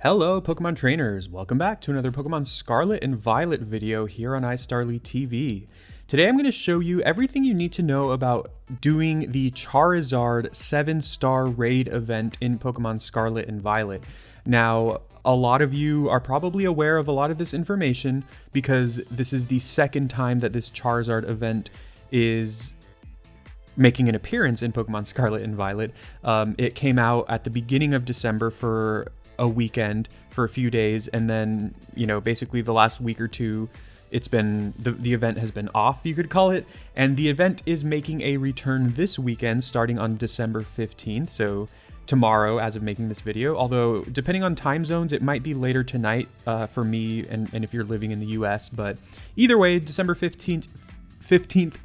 Hello Pokemon trainers, welcome back to another Pokemon Scarlet and Violet video here on iStarly TV. Today I'm going to show you everything you need to know about doing the Charizard 7-star raid event in Pokemon Scarlet and Violet. Now, a lot of you are probably aware of a lot of this information because this is the second time that this Charizard event is making an appearance in Pokemon Scarlet and Violet. It came out at the beginning of December for a weekend for a few days, and then basically the last week or two it's been the event has been off, you could call it, and the event is making a return this weekend starting on December 15th, so tomorrow as of making this video, although depending on time zones it might be later tonight for me and if you're living in the US, but either way, December 15th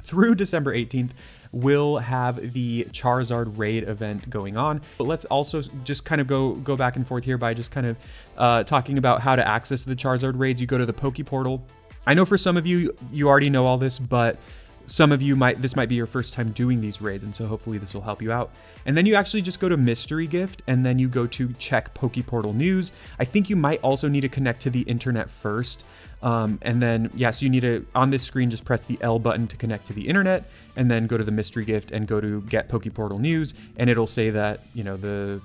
through December 18th will have the Charizard raid event going on. But let's also just kind of go back and forth here by just kind of talking about how to access the Charizard raids. You go to the Poke Portal. I know for some of you already know all this, but some of you this might be your first time doing these raids, and so hopefully this will help you out. And then you actually just go to Mystery Gift, and then you go to check Poke Portal News. I think you might also need to connect to the internet first. And then, so you need to, on this screen, just press the L button to connect to the internet, and then go to the Mystery Gift and go to Get Poke Portal News, and it'll say that, the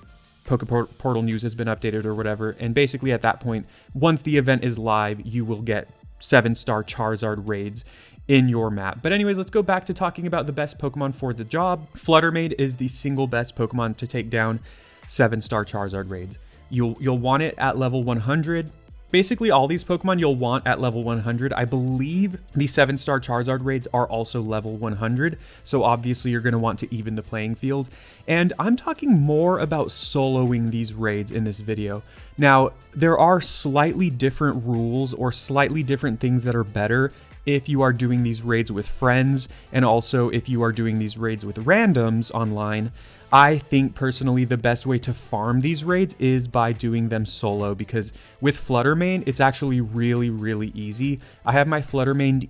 Poke Portal News has been updated or whatever. And basically at that point, once the event is live, you will get 7-star Charizard raids in your map. But anyways, let's go back to talking about the best Pokemon for the job. Fluttermane is the single best Pokemon to take down 7-star Charizard raids. You'll want it at level 100. Basically, all these Pokemon you'll want at level 100. I believe the 7-star Charizard raids are also level 100, so obviously you're going to want to even the playing field. And I'm talking more about soloing these raids in this video. Now, there are slightly different rules or slightly different things that are better if you are doing these raids with friends, and also if you are doing these raids with randoms online. I think personally the best way to farm these raids is by doing them solo, because with Fluttermane it's actually really easy. I have my Fluttermane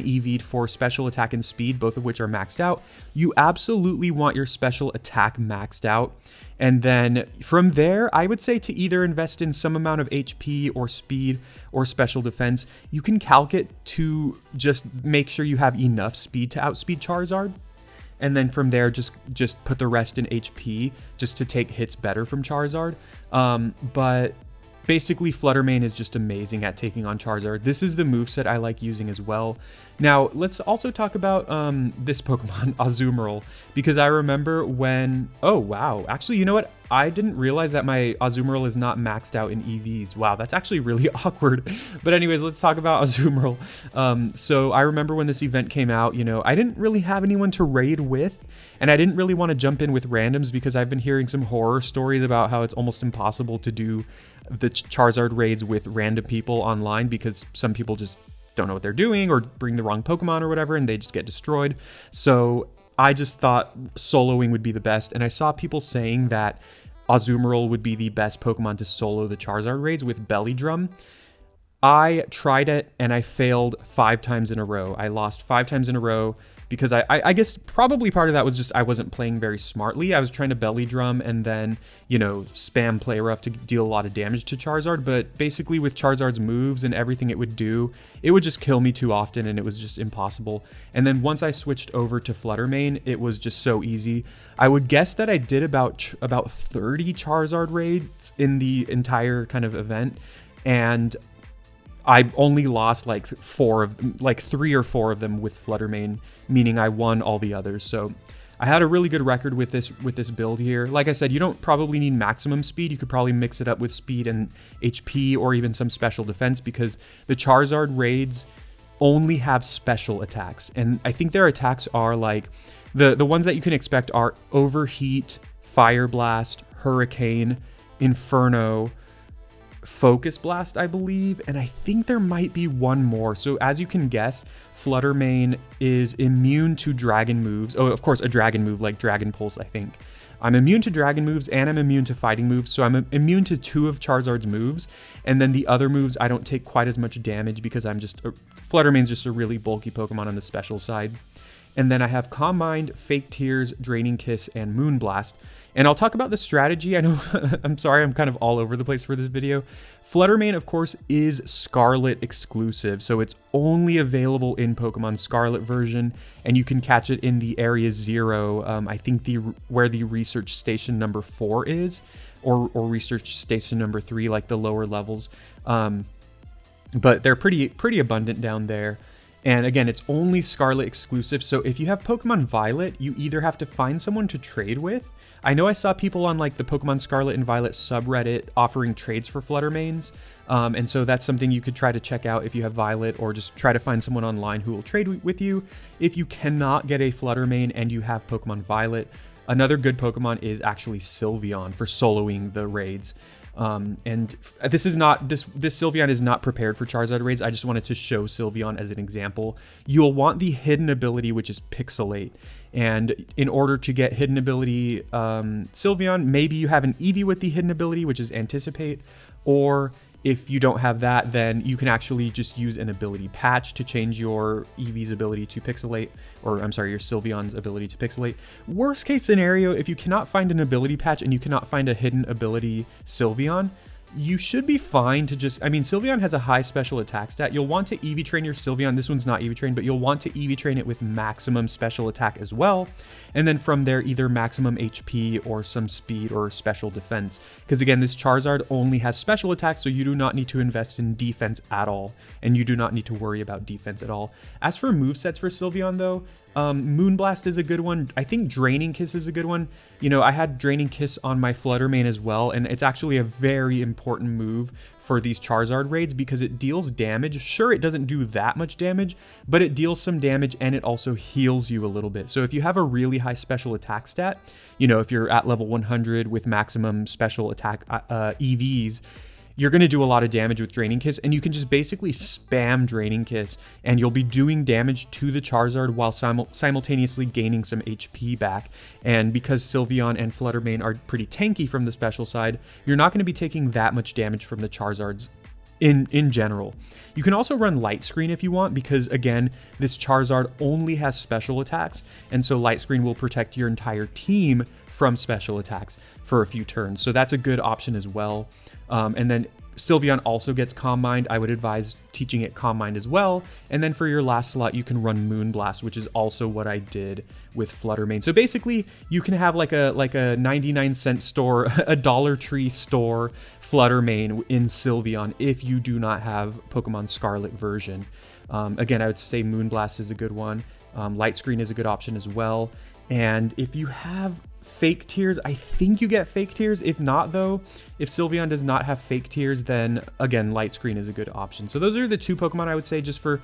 EV'd for special attack and speed, both of which are maxed out. You absolutely want your special attack maxed out, and then from there I would say to either invest in some amount of HP or speed or special defense. You can calc it to just make sure you have enough speed to outspeed Charizard, and then from there just put the rest in HP just to take hits better from Charizard. But basically Fluttermane is just amazing at taking on Charizard. This is the moveset I like using as well. Now let's also talk about this Pokemon, Azumarill, because I remember when, oh wow, actually, you know what? I didn't realize that my Azumarill is not maxed out in EVs. Wow, that's actually really awkward. But anyways, let's talk about Azumarill. So I remember when this event came out, I didn't really have anyone to raid with, and I didn't really want to jump in with randoms because I've been hearing some horror stories about how it's almost impossible to do the Charizard raids with random people online because some people just don't know what they're doing or bring the wrong Pokemon or whatever, and they just get destroyed. So I just thought soloing would be the best, and I saw people saying that Azumarill would be the best Pokemon to solo the Charizard raids with Belly Drum. I tried it and I failed 5 times in a row. I lost 5 times in a row because I guess probably part of that was just I wasn't playing very smartly. I was trying to Belly Drum and then, spam Play Rough to deal a lot of damage to Charizard, but basically with Charizard's moves and everything it would do, it would just kill me too often and it was just impossible. And then once I switched over to Fluttermane, it was just so easy. I would guess that I did about 30 Charizard raids in the entire kind of event, and I only lost like 3 or 4 of them with Fluttermane, meaning I won all the others. So I had a really good record with this build here. Like I said, you don't probably need maximum speed. You could probably mix it up with speed and HP or even some special defense, because the Charizard raids only have special attacks. And I think their attacks are like, the ones that you can expect are Overheat, Fire Blast, Hurricane, Inferno, Focus Blast, I believe, and I think there might be one more. So as you can guess, Fluttermane is immune to dragon moves. Oh, of course, a dragon move like Dragon Pulse, I think. I'm immune to dragon moves and I'm immune to fighting moves, so I'm immune to 2 of Charizard's moves, and then the other moves I don't take quite as much damage because Fluttermane's just a really bulky Pokemon on the special side. And then I have Calm Mind, Fake Tears, Draining Kiss, and Moonblast. And I'll talk about the strategy. I know, I'm sorry, I'm kind of all over the place for this video. Fluttermane, of course, is Scarlet exclusive, so it's only available in Pokemon Scarlet version, and you can catch it in the Area 0, I think where the Research Station number 4 is, or Research Station number 3, like the lower levels. But they're pretty abundant down there. And again, it's only Scarlet exclusive, so if you have Pokemon Violet, you either have to find someone to trade with. I know I saw people on like the Pokemon Scarlet and Violet subreddit offering trades for Fluttermanes, and so that's something you could try to check out if you have Violet, or just try to find someone online who will trade with you. If you cannot get a Fluttermane and you have Pokemon Violet, another good Pokemon is actually Sylveon for soloing the raids. And this Sylveon is not prepared for Charizard raids. I just wanted to show Sylveon as an example. You'll want the hidden ability, which is Pixelate. And in order to get hidden ability Sylveon, maybe you have an Eevee with the hidden ability, which is Anticipate, or if you don't have that, then you can actually just use an ability patch to change your Eevee's ability to pixelate, or I'm sorry, your Sylveon's ability to pixelate. Worst case scenario, if you cannot find an ability patch and you cannot find a hidden ability Sylveon, you should be fine to just, I mean, Sylveon has a high special attack stat. You'll want to EV train your Sylveon. This one's not EV trained, but you'll want to EV train it with maximum special attack as well. And then from there, either maximum HP or some speed or special defense. Because again, this Charizard only has special attack, so you do not need to invest in defense at all. And you do not need to worry about defense at all. As for movesets for Sylveon though, Moonblast is a good one. I think Draining Kiss is a good one. You know, I had Draining Kiss on my Fluttermane as well, and it's actually a very important move for these Charizard raids because it deals damage. Sure, it doesn't do that much damage, but it deals some damage and it also heals you a little bit. So if you have a really high special attack stat, you know, if you're at level 100 with maximum special attack EVs, you're going to do a lot of damage with Draining Kiss, and you can just basically spam Draining Kiss, and you'll be doing damage to the Charizard while simultaneously gaining some HP back. And because Sylveon and Fluttermane are pretty tanky from the special side, you're not going to be taking that much damage from the Charizards in general. You can also run Light Screen if you want, because again, this Charizard only has special attacks, and so Light Screen will protect your entire team from special attacks for a few turns. So that's a good option as well. And then Sylveon also gets Calm Mind. I would advise teaching it Calm Mind as well. And then for your last slot, you can run Moonblast, which is also what I did with Fluttermane. So basically, you can have like a 99-cent store, a Dollar Tree store Fluttermane in Sylveon if you do not have Pokemon Scarlet version. Again, I would say Moonblast is a good one. Light Screen is a good option as well. And if you have Fake Tears, I think you get Fake Tears. If not though, if Sylveon does not have Fake Tears, then again, Light Screen is a good option. So those are the two Pokemon I would say just for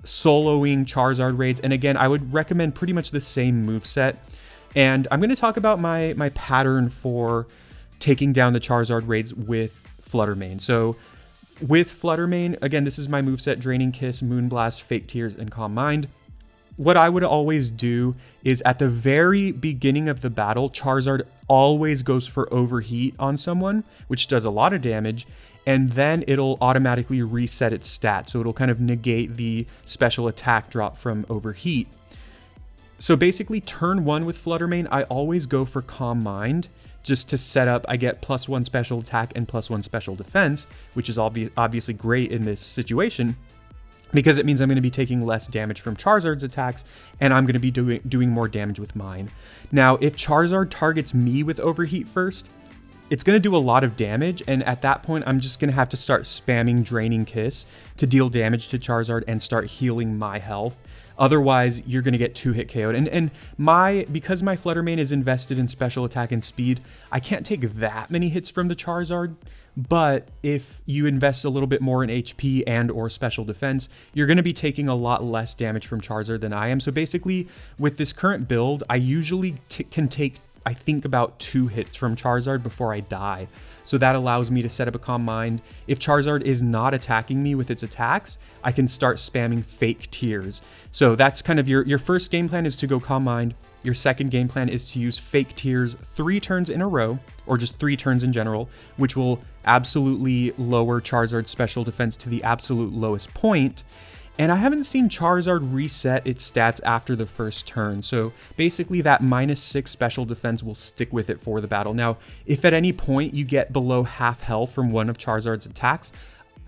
soloing Charizard raids. And again, I would recommend pretty much the same moveset. And I'm going to talk about my pattern for taking down the Charizard raids with Fluttermane. So with Fluttermane, again, this is my moveset: Draining Kiss, Moonblast, Fake Tears, and Calm Mind. What I would always do is at the very beginning of the battle, Charizard always goes for Overheat on someone, which does a lot of damage, and then it'll automatically reset its stat. So it'll kind of negate the special attack drop from Overheat. So basically, turn 1 with Fluttermane, I always go for Calm Mind, just to set up. I get +1 special attack and +1 special defense, which is obviously great in this situation, because it means I'm going to be taking less damage from Charizard's attacks, and I'm going to be doing more damage with mine. Now, if Charizard targets me with Overheat first, it's going to do a lot of damage, and at that point, I'm just going to have to start spamming Draining Kiss to deal damage to Charizard and start healing my health. Otherwise, you're going to get 2-hit KO'd. And because my Fluttermane is invested in special attack and speed, I can't take that many hits from the Charizard. But if you invest a little bit more in HP and or special defense, you're going to be taking a lot less damage from Charizard than I am. So basically, with this current build, I usually can take, I think, about 2 hits from Charizard before I die. So that allows me to set up a Calm Mind. If Charizard is not attacking me with its attacks, I can start spamming Fake Tears. So that's kind of your first game plan is to go Calm Mind. Your second game plan is to use Fake Tears 3 turns in a row, or just 3 turns in general, which will absolutely lower Charizard's special defense to the absolute lowest point. And I haven't seen Charizard reset its stats after the first turn, so basically that -6 special defense will stick with it for the battle. Now, if at any point you get below half health from one of Charizard's attacks,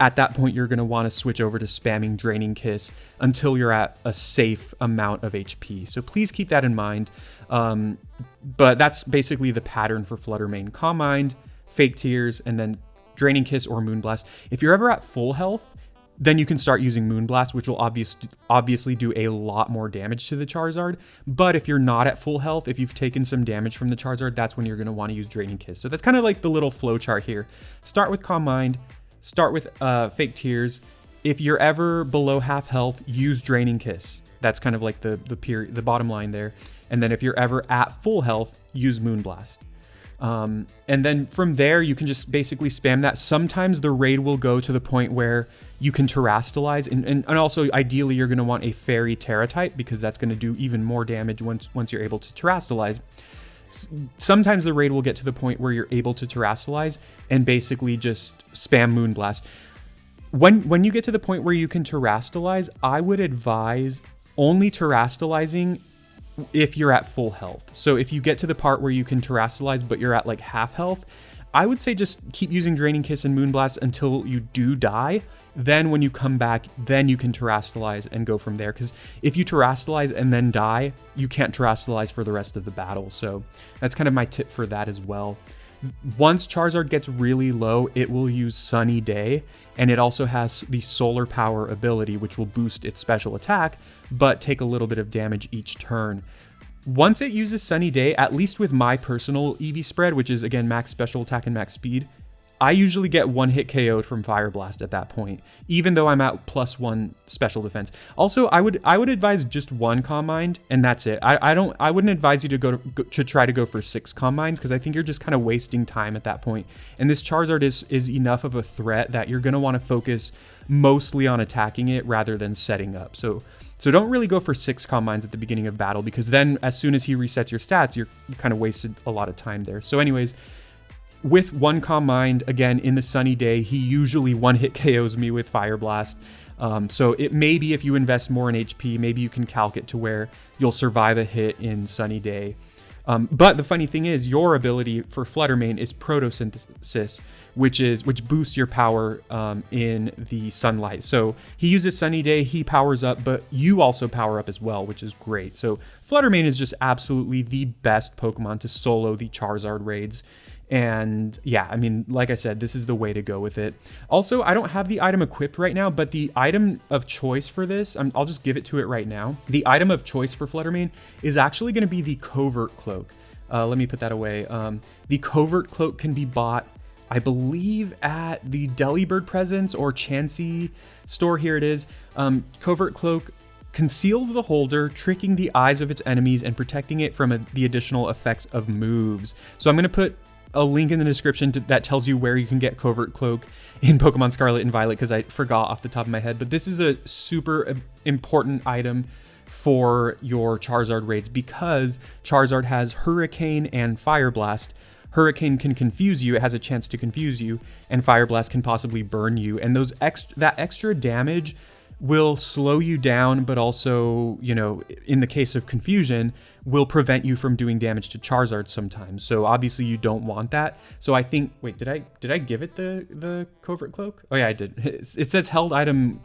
at that point you're going to want to switch over to spamming Draining Kiss until you're at a safe amount of HP. So please keep that in mind. But that's basically the pattern for Flutter Mane. Calm Mind, Fake Tears, and then Draining Kiss or Moonblast. If you're ever at full health, then you can start using Moonblast, which will obviously do a lot more damage to the Charizard. But if you're not at full health, if you've taken some damage from the Charizard, that's when you're going to want to use Draining Kiss. So that's kind of like the little flow chart here. Start with Calm Mind, start with Fake Tears. If you're ever below half health, use Draining Kiss. That's kind of like the bottom line there. And then if you're ever at full health, use Moonblast. And then from there, you can just basically spam that. Sometimes the raid will go to the point where you can Terastalize, and also ideally you're going to want a Fairy Tera type, because that's going to do even more damage once you're able to Terastalize. Sometimes the raid will get to the point where you're able to Terastalize and basically just spam Moonblast. When you get to the point where you can Terastalize, I would advise only Terastalizing if you're at full health. So if you get to the part where you can Terastalize but you're at like half health, I would say just keep using Draining Kiss and Moonblast until you do die. Then when you come back, then you can Terastalize and go from there. Because if you Terastalize and then die, you can't Terastalize for the rest of the battle. So that's kind of my tip for that as well. Once Charizard gets really low, it will use Sunny Day, and it also has the Solar Power ability, which will boost its special attack, but take a little bit of damage each turn. Once it uses Sunny Day, at least with my personal EV spread, which is again max special attack and max speed, I usually get one hit KO'd from Fire Blast at that point, even though I'm at +1 special defense. Also, I would advise just one Calm Mind, and that's it. I wouldn't advise you to try to go for 6 Calm Minds, because I think you're just kind of wasting time at that point. And this Charizard is enough of a threat that you're going to want to focus mostly on attacking it rather than setting up. So don't really go for 6 Calm Minds at the beginning of battle, because then as soon as he resets your stats, you kind of wasted a lot of time there. So anyways, with one Calm Mind, again, in the Sunny Day, he usually one-hit KOs me with Fire Blast. So it maybe if you invest more in HP, maybe you can calc it to where you'll survive a hit in Sunny Day. But the funny thing is, your ability for Flutter Mane is Photosynthesis, which boosts your power in the sunlight. So he uses Sunny Day, he powers up, but you also power up as well, which is great. So Flutter Mane is just absolutely the best Pokemon to solo the Charizard raids. And yeah, I mean, like I said, this is the way to go with it. Also, I don't have the item equipped right now, but the item of choice for this, I'll just give it to it right now. The item of choice for Flutter Mane is actually going to be the Covert Cloak. Let me put that away. The Covert Cloak can be bought, I believe, at the Delibird Presence or Chansey store. Here it is. Covert Cloak conceals the holder, tricking the eyes of its enemies and protecting it from the additional effects of moves. So I'm going to put a link in the description that tells you where you can get Covert Cloak in Pokemon Scarlet and Violet, because I forgot off the top of my head. But this is a super important item for your Charizard raids, because Charizard has Hurricane and Fire Blast. Hurricane can confuse you, it has a chance to confuse you, and Fire Blast can possibly burn you. And that extra damage will slow you down, but also, you know, in the case of confusion, will prevent you from doing damage to Charizard sometimes. So obviously you don't want that. So I think, wait, did I give it the Covert Cloak? Oh yeah, I did. It says held item,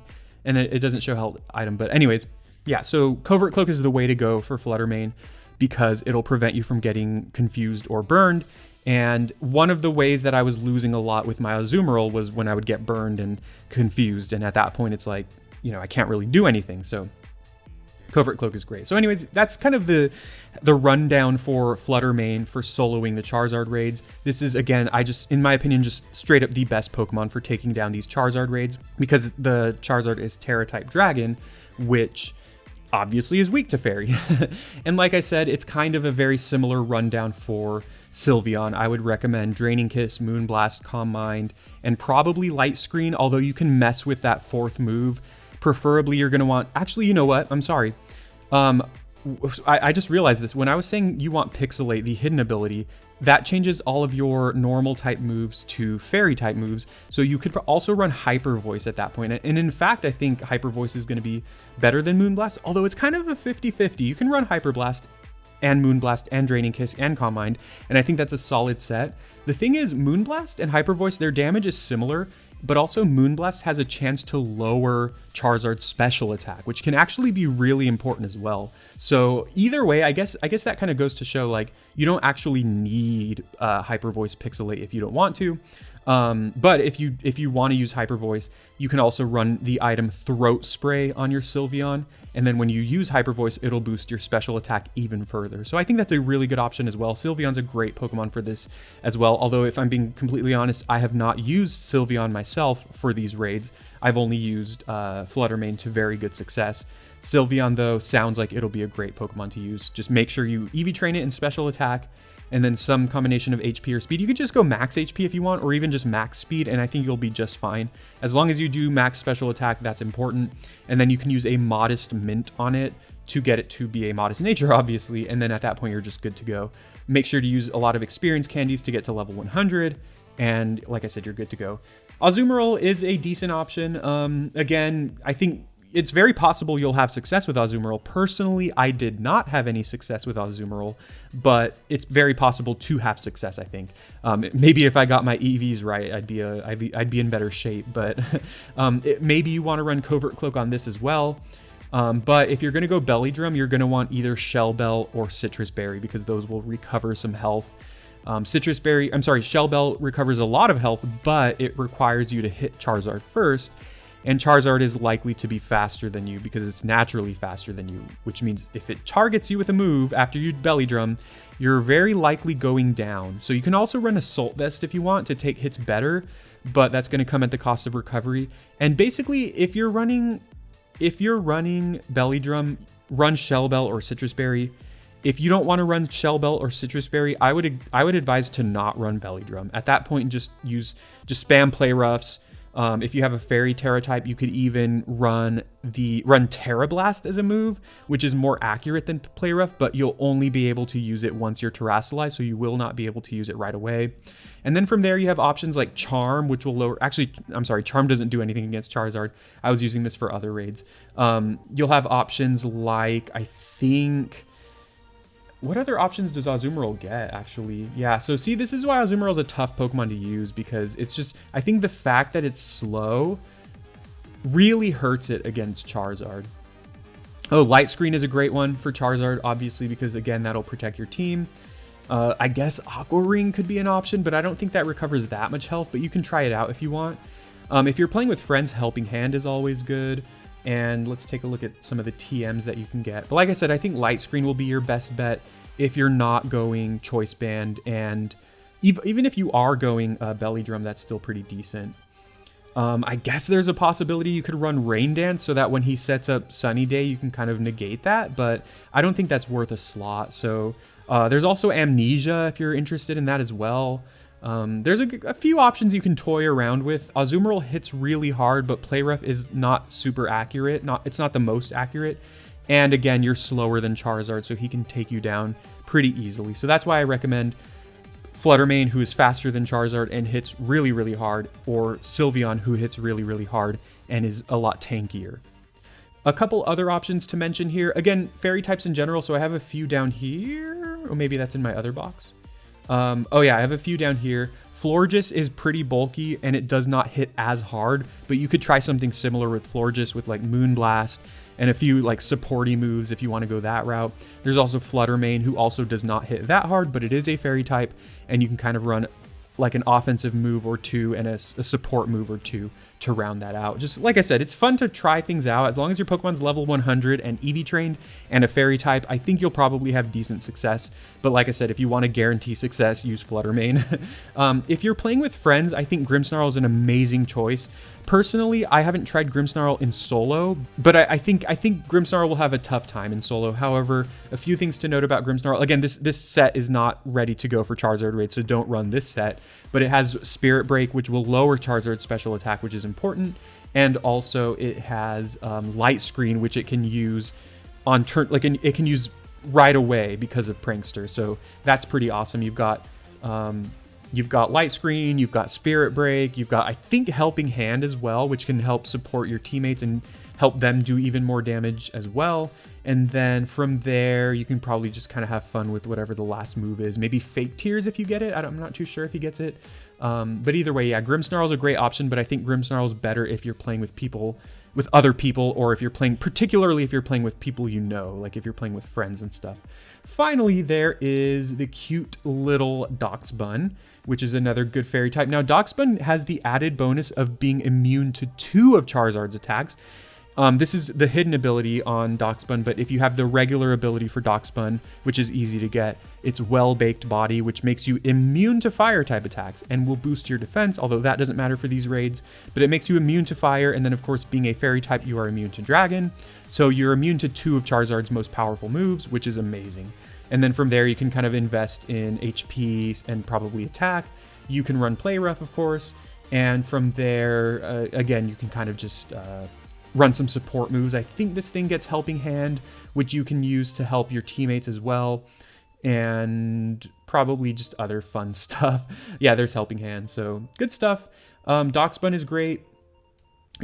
and it doesn't show held item, but anyways, yeah, so Covert Cloak is the way to go for Flutter Mane, because it'll prevent you from getting confused or burned. And one of the ways that I was losing a lot with my Azumarill was when I would get burned and confused, and at that point it's like, you know, I can't really do anything. So Covert Cloak is great. So anyways, that's kind of the rundown for Flutter Mane for soloing the Charizard raids. This is, again, in my opinion, just straight up the best Pokemon for taking down these Charizard raids, because the Charizard is Tera type Dragon, which obviously is weak to Fairy. And like I said, it's kind of a very similar rundown for Sylveon. I would recommend Draining Kiss, Moonblast, Calm Mind, and probably Light Screen, although you can mess with that 4th move. Preferably you're going to want, actually, you know what? I'm sorry. I just realized this. When I was saying you want Pixelate, the hidden ability, that changes all of your normal type moves to fairy type moves. So you could also run Hyper Voice at that point. And in fact, I think Hyper Voice is going to be better than Moonblast, although it's kind of a 50-50. You can run Hyper Blast and Moonblast and Draining Kiss and Calm Mind, and I think that's a solid set. The thing is, Moonblast and Hyper Voice, their damage is similar, but also Moonblast has a chance to lower Charizard's special attack, which can actually be really important as well. So either way, I guess that kind of goes to show, like, you don't actually need Hyper Voice Pixelate if you don't want to. But if you want to use Hyper Voice, you can also run the item Throat Spray on your Sylveon, and then when you use Hyper Voice, it'll boost your special attack even further. So I think that's a really good option as well. Sylveon's a great Pokemon for this as well, although if I'm being completely honest, I have not used Sylveon myself for these raids. I've only used Fluttermane to very good success. Sylveon, though, sounds like it'll be a great Pokemon to use. Just make sure you EV train it in special attack, and then some combination of HP or speed. You could just go max HP if you want, or even just max speed, and I think you'll be just fine. As long as you do max special attack, that's important. And then you can use a modest mint on it to get it to be a modest nature, obviously, and then at that point, you're just good to go. Make sure to use a lot of experience candies to get to level 100, and like I said, you're good to go. Azumarill is a decent option. Again, I think it's very possible you'll have success with Azumarill. Personally, I did not have any success with Azumarill, but it's very possible to have success, I think. Maybe if I got my EVs right, I'd be in better shape, but maybe you want to run Covert Cloak on this as well. But if you're going to go Belly Drum, you're going to want either Shell Bell or Citrus Berry, because those will recover some health. Shell Bell recovers a lot of health, but it requires you to hit Charizard first. And Charizard is likely to be faster than you because it's naturally faster than you, which means if it targets you with a move after you Belly Drum, you're very likely going down. So you can also run Assault Vest if you want to take hits better, but that's going to come at the cost of recovery. And basically, if you're running Belly Drum, run Shell Bell or Citrus Berry. If you don't want to run Shell Bell or Citrus Berry, I would advise to not run Belly Drum. At that point, just spam Play Roughs. If you have a Fairy Tera type, you could even run Tera Blast as a move, which is more accurate than Play Rough, but you'll only be able to use it once you're Terrasolized, so you will not be able to use it right away. And then from there, you have options like Charm, which will lower... Actually, I'm sorry, Charm doesn't do anything against Charizard. I was using this for other raids. You'll have options like, I think... What other options does Azumarill get, actually? Yeah, so see, this is why Azumarill is a tough Pokemon to use, because it's just... I think the fact that it's slow really hurts it against Charizard. Oh, Light Screen is a great one for Charizard, obviously, because, again, that'll protect your team. I guess Aqua Ring could be an option, but I don't think that recovers that much health, but you can try it out if you want. If you're playing with friends, Helping Hand is always good. And let's take a look at some of the TMs that you can get. But like I said, I think Light Screen will be your best bet if you're not going Choice Band. And even if you are going Belly Drum, that's still pretty decent. I guess there's a possibility you could run Rain Dance so that when he sets up Sunny Day, you can kind of negate that. But I don't think that's worth a slot. So there's also Amnesia if you're interested in that as well. There's a few options you can toy around with. Azumarill hits really hard, but Play Rough is not super accurate. It's not the most accurate. And again, you're slower than Charizard, so he can take you down pretty easily. So that's why I recommend Fluttermane, who is faster than Charizard and hits really, really hard, or Sylveon, who hits really, really hard and is a lot tankier. A couple other options to mention here. Again, fairy types in general, so I have a few down here. Or maybe that's in my other box. Oh yeah, I have a few down here. Florges is pretty bulky and it does not hit as hard, but you could try something similar with Florges with like Moonblast and a few like supporty moves if you want to go that route. There's also Fluttermane, who also does not hit that hard, but it is a fairy type, and you can kind of run like an offensive move or two and a support move or two to round that out. Just like I said, it's fun to try things out. As long as your Pokemon's level 100 and EV trained and a fairy type, I think you'll probably have decent success. But like I said, if you want to guarantee success, use Fluttermane. If you're playing with friends, I think Grimmsnarl is an amazing choice. Personally, I haven't tried Grimmsnarl in solo, but I think Grimmsnarl will have a tough time in solo. However, a few things to note about Grimmsnarl. Again, this set is not ready to go for Charizard raid, so don't run this set. But it has Spirit Break, which will lower Charizard's special attack, which is important. And also it has Light Screen, which it can use on turn, like it can use right away because of Prankster. So that's pretty awesome. You've got Light Screen, you've got Spirit Break, you've got, I think, Helping Hand as well, which can help support your teammates and help them do even more damage as well. And then from there, you can probably just kind of have fun with whatever the last move is. Maybe Fake Tears if you get it. I'm not too sure if he gets it. But either way, yeah, Grimmsnarl is a great option, but I think Grimmsnarl is better if you're playing with people, with other people, or if you're playing, particularly if you're playing with people you know, like if you're playing with friends and stuff. Finally, there is the cute little Dachsbun, which is another good fairy type. Now, Dachsbun has the added bonus of being immune to 2 of Charizard's attacks. This is the hidden ability on Dachsbun, but if you have the regular ability for Dachsbun, which is easy to get, it's Well-Baked Body, which makes you immune to fire type attacks and will boost your defense, although that doesn't matter for these raids, but it makes you immune to fire, and then of course being a fairy type, you are immune to dragon, so you're immune to 2 of Charizard's most powerful moves, which is amazing. And then from there you can kind of invest in HP and probably attack. You can run Play Rough, of course, and from there, again, you can kind of just run some support moves. I think this thing gets Helping Hand, which you can use to help your teammates as well, and probably just other fun stuff. Yeah, there's Helping Hand, so good stuff. Dachsbun is great.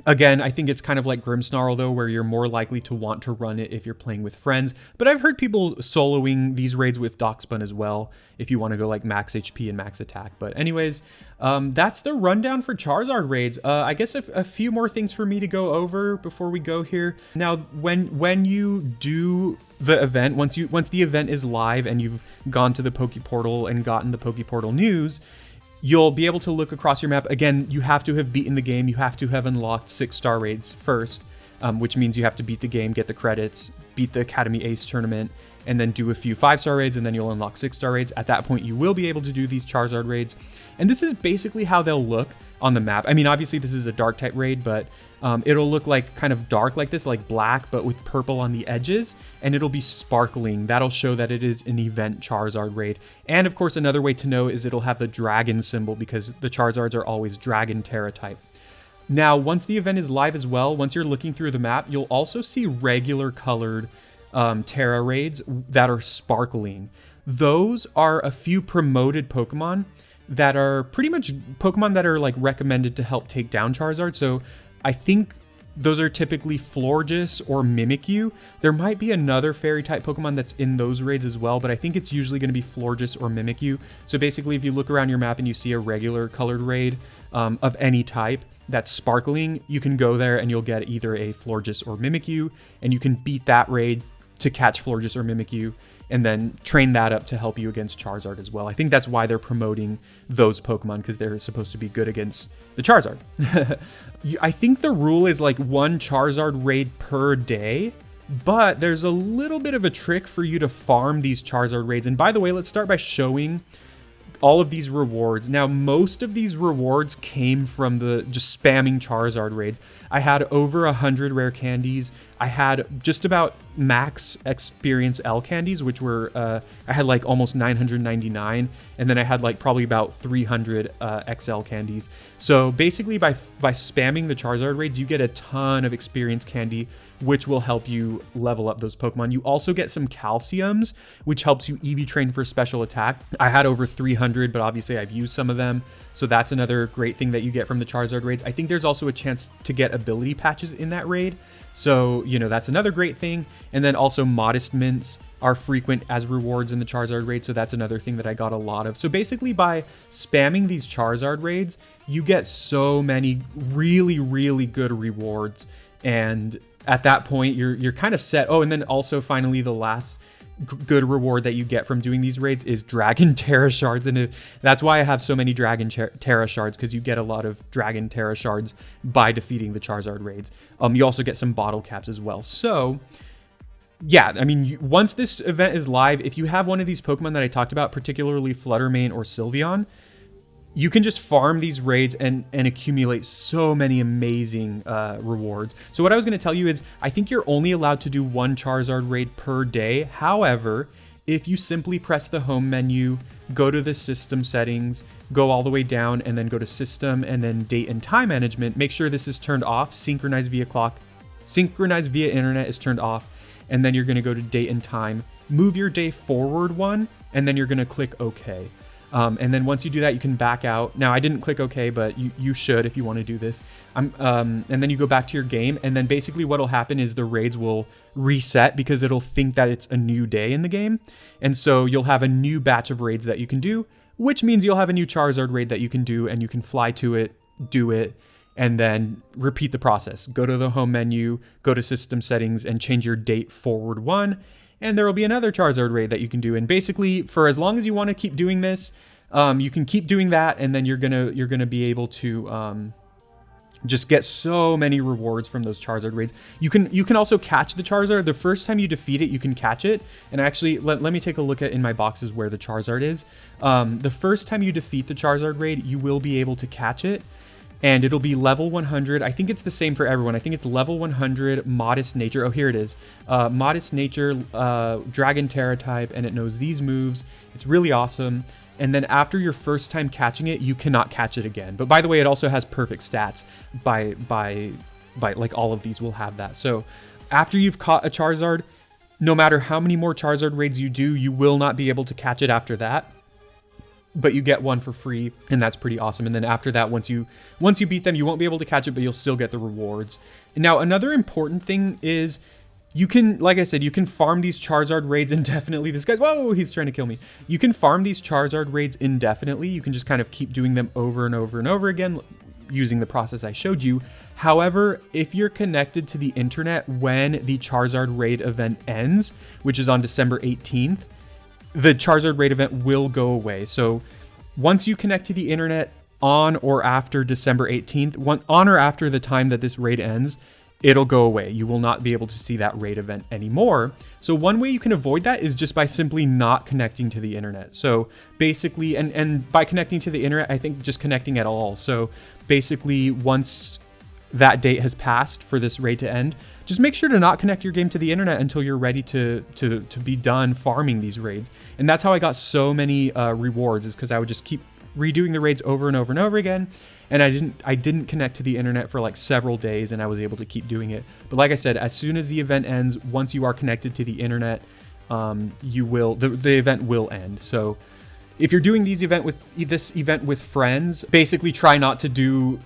Again, I think it's kind of like Grimmsnarl, though, where you're more likely to want to run it if you're playing with friends. But I've heard people soloing these raids with Dachsbun as well, if you want to go like max HP and max attack. But anyways, that's the rundown for Charizard raids. I guess a few more things for me to go over before we go here. Now, when you do the event, once the event is live and you've gone to the Poke Portal and gotten the Poke Portal news, you'll be able to look across your map. Again, you have to have beaten the game. You have to have unlocked 6-star raids first, which means you have to beat the game, get the credits, beat the Academy Ace tournament, and then do a few 5-star raids, and then you'll unlock 6-star raids. At that point, you will be able to do these Charizard raids. And this is basically how they'll look on the map. I mean, obviously this is a dark type raid, but it'll look like kind of dark like this, like black, but with purple on the edges, and it'll be sparkling. That'll show that it is an event Charizard raid. And of course, another way to know is it'll have the dragon symbol, because the Charizards are always dragon Tera type. Now, once the event is live as well, once you're looking through the map, you'll also see regular colored Tera raids that are sparkling. Those are a few promoted Pokemon that are pretty much Pokemon that are like recommended to help take down Charizard. So I think those are typically Florges or Mimikyu. There might be another fairy type Pokemon that's in those raids as well, but I think it's usually going to be Florges or Mimikyu. So basically, if you look around your map and you see a regular colored raid of any type that's sparkling, you can go there and you'll get either a Florges or Mimikyu, and you can beat that raid to catch Florges or Mimikyu, and then train that up to help you against Charizard as well. I think that's why they're promoting those Pokemon, because they're supposed to be good against the Charizard. I think the rule is like 1 Charizard raid per day, but there's a little bit of a trick for you to farm these Charizard raids. And by the way, let's start by showing all of these rewards. Now, most of these rewards came from the just spamming Charizard raids. I had over 100 rare candies. I had just about max experience L candies, which were, I had like almost 999. And then I had like probably about 300 XL candies. So basically by spamming the Charizard raids, you get a ton of experience candy, which will help you level up those Pokemon. You also get some calciums, which helps you EV train for special attack. I had over 300, but obviously I've used some of them. So that's another great thing that you get from the Charizard raids. I think there's also a chance to get ability patches in that raid. So, you know, that's another great thing. And then also modest mints are frequent as rewards in the Charizard raid. So that's another thing that I got a lot of. So basically by spamming these Charizard raids, you get so many really, really good rewards. And at that point, you're kind of set. Oh, and then also finally the last good reward that you get from doing these raids is Dragon Tera Shards, and that's why I have so many Dragon Tera Shards, because you get a lot of Dragon Tera Shards by defeating the Charizard raids. You also get some bottle caps as well. So yeah, I mean, once this event is live, if you have one of these Pokemon that I talked about, particularly Fluttermane or Sylveon, you can just farm these raids and accumulate so many amazing rewards. So what I was going to tell you is, I think you're only allowed to do 1 Charizard raid per day. However, if you simply press the home menu, go to the system settings, go all the way down, and then go to system and then date and time management, make sure this is turned off. Synchronized via clock, synchronized via internet is turned off. And then you're going to go to date and time. move your day forward one, and then you're gonna click OK. And then once you do that, you can back out. Now I didn't click OK, but you should if you want to do this. And then you go back to your game, and then basically what'll happen is the raids will reset because it'll think that it's a new day in the game. And so you'll have a new batch of raids that you can do, which means you'll have a new Charizard raid that you can do, and you can fly to it, do it, and then repeat the process. Go to the home menu, go to system settings, and change your date forward one. And there will be another Charizard raid that you can do. And basically, for as long as you want to keep doing this, you can keep doing that, and then you're gonna be able to just get so many rewards from those Charizard raids. You can also catch the Charizard. The first time you defeat it, you can catch it. And actually, let me take a look at in my boxes where the Charizard is. The first time you defeat the Charizard raid, you will be able to catch it. And it'll be level 100. I think it's the same for everyone. I think it's level 100, Modest Nature. Oh, here it is. Modest Nature, Dragon Tera type, and it knows these moves. It's really awesome. And then after your first time catching it, you cannot catch it again. But by the way, it also has perfect stats. By like all of these will have that. So after you've caught a Charizard, no matter how many more Charizard raids you do, you will not be able to catch it after that. But you get one for free, and that's pretty awesome. And then after that, once you beat them, you won't be able to catch it, but you'll still get the rewards. Now, another important thing is you can, like I said, you can farm these Charizard raids indefinitely. This guy's, whoa, he's trying to kill me. You can farm these Charizard raids indefinitely. You can just kind of keep doing them over and over and over again using the process I showed you. However, if you're connected to the internet when the Charizard raid event ends, which is on December 18th, the Charizard raid event will go away. So once you connect to the internet on or after December 18th, on or after the time that this raid ends, it'll go away. You will not be able to see that raid event anymore. So one way you can avoid that is just by simply not connecting to the internet. So basically, and by connecting to the internet, I think just connecting at all. So basically, once that date has passed for this raid to end, just make sure to not connect your game to the internet until you're ready to be done farming these raids. And that's how I got so many rewards, is because I would just keep redoing the raids over and over and over again. And I didn't connect to the internet for like several days, and I was able to keep doing it. But like I said, as soon as the event ends, once you are connected to the internet, the event will end. So if you're doing this event with friends, basically try not to do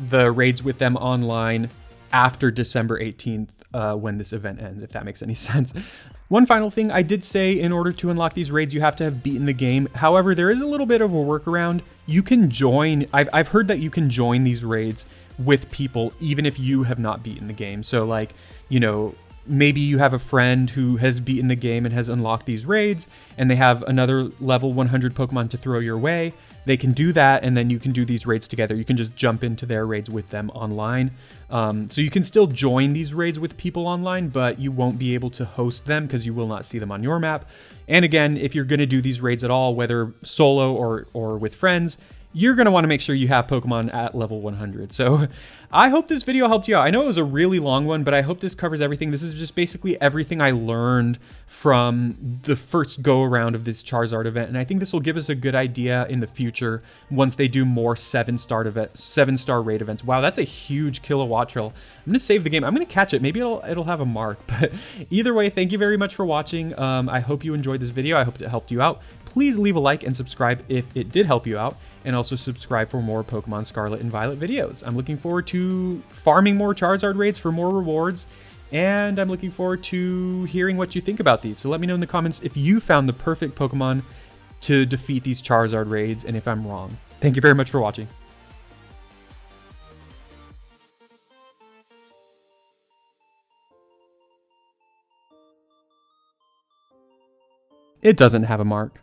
the raids with them online after December 18th when this event ends, if that makes any sense. One final thing, I did say in order to unlock these raids, you have to have beaten the game. However, there is a little bit of a workaround. You can join, I've heard that you can join these raids with people even if you have not beaten the game. So like, you know, maybe you have a friend who has beaten the game and has unlocked these raids, and they have another level 100 Pokemon to throw your way. They can do that, and then you can do these raids together. You can just jump into their raids with them online. So you can still join these raids with people online, but you won't be able to host them because you will not see them on your map. And again, if you're going to do these raids at all, whether solo or with friends, you're going to want to make sure you have Pokemon at level 100. So I hope this video helped you out. I know it was a really long one, but I hope this covers everything. This is just basically everything I learned from the first go around of this Charizard event. And I think this will give us a good idea in the future once they do more 7-star raid events. Wow, that's a huge Kilowattrel. I'm going to save the game. I'm going to catch it. Maybe it'll have a mark. But either way, thank you very much for watching. I hope you enjoyed this video. I hope it helped you out. Please leave a like and subscribe if it did help you out. And also subscribe for more Pokemon Scarlet and Violet videos. I'm looking forward to farming more Charizard raids for more rewards, and I'm looking forward to hearing what you think about these. So let me know in the comments if you found the perfect Pokemon to defeat these Charizard raids, and if I'm wrong. Thank you very much for watching. It doesn't have a mark.